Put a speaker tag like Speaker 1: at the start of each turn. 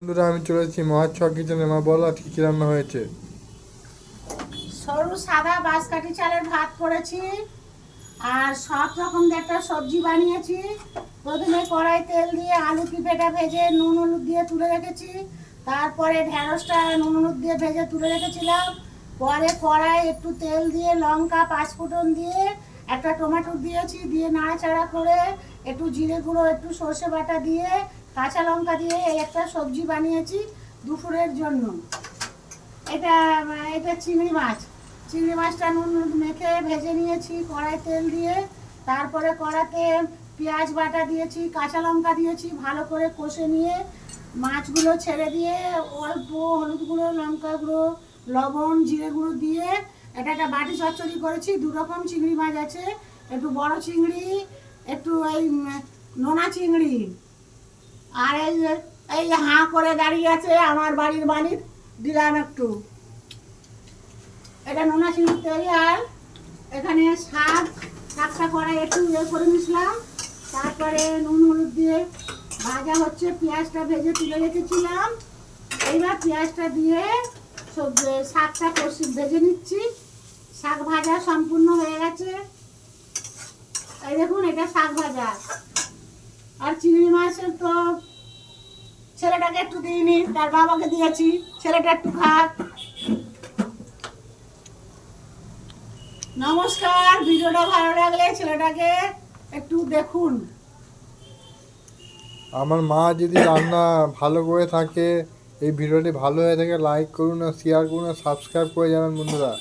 Speaker 1: বন্ধুরা আমি চলে এসেছি মাছ ছ কিচেনে। মা বলো আজকে কি রান্না হয়েছে?
Speaker 2: সরু সাদা বাঁশকাঠি চালের ভাত করেছি আর সব রকম একটা সবজি বানিয়েছি। প্রথমে কড়াই তেল দিয়ে আলু পেঁপেটা ভেজে নুন হলুদ দিয়ে তুলে রেখেছি। তারপরে ঢেঁড়সটা নুন হলুদ দিয়ে ভেজে তুলে রেখেছিলাম। পরে কড়াই একটু তেল দিয়ে লঙ্কা পাঁচফোড়ন দিয়ে একটা টমেটো দিয়েছি, দিয়ে নাড়াচাড়া করে একটু জিরে গুঁড়ো একটু সর্ষে বাটা দিয়ে কাঁচা লঙ্কা দিয়ে এই একটা সবজি বানিয়েছি দুপুরের জন্য। এটা এটা চিংড়ি মাছটা নুন মেখে ভেজে নিয়েছি কড়াই তেল দিয়ে। তারপরে কড়াতে পেঁয়াজ বাটা দিয়েছি, কাঁচা লঙ্কা দিয়েছি, ভালো করে কষে নিয়ে মাছগুলো ছেড়ে দিয়ে অল্প হলুদ গুঁড়ো লঙ্কা গুঁড়ো লবণ জিরে গুঁড়ো দিয়ে এটা একটা বাটি চচ্চড়ি করেছি। দু রকম চিংড়ি মাছ আছে, একটু বড় চিংড়ি, একটু এই নোনা চিংড়ি। আর এই হাঁ করে দাঁড়িয়ে আছে আমার বাড়ির মালিক, দিলাম একটু। এটা নোনা চিংড়ির তৈরি। আর এখানে শাকটা কড়াই একটু করে মিশলাম। তারপরে নুন হলুদ দিয়ে ভাজা হচ্ছে, পেঁয়াজটা ভেজে তুলে রেখেছিলাম। এইবার পেঁয়াজটা দিয়ে সব শাকটা ভেজে নিচ্ছি। শাক ভাজা সম্পূর্ণ হয়ে গেছে। এই দেখুন এটা শাক ভাজা। আর চিংড়ি মাছের তো ছেলেটাকে একটু দিইনি, তার বাবাকে দিয়েছি, ছেলেটা একটু খাক। নমস্কার, ভিডিওটা ভালো লাগলে ছেলেটাকে একটু দেখুন।
Speaker 1: আমার মা যদি রান্না ভালো করে থাকে, এই ভিডিওটি ভালো হয়ে থাকে, লাইক করুন আর শেয়ার করুন আর সাবস্ক্রাইব করে যাবেন বন্ধুরা।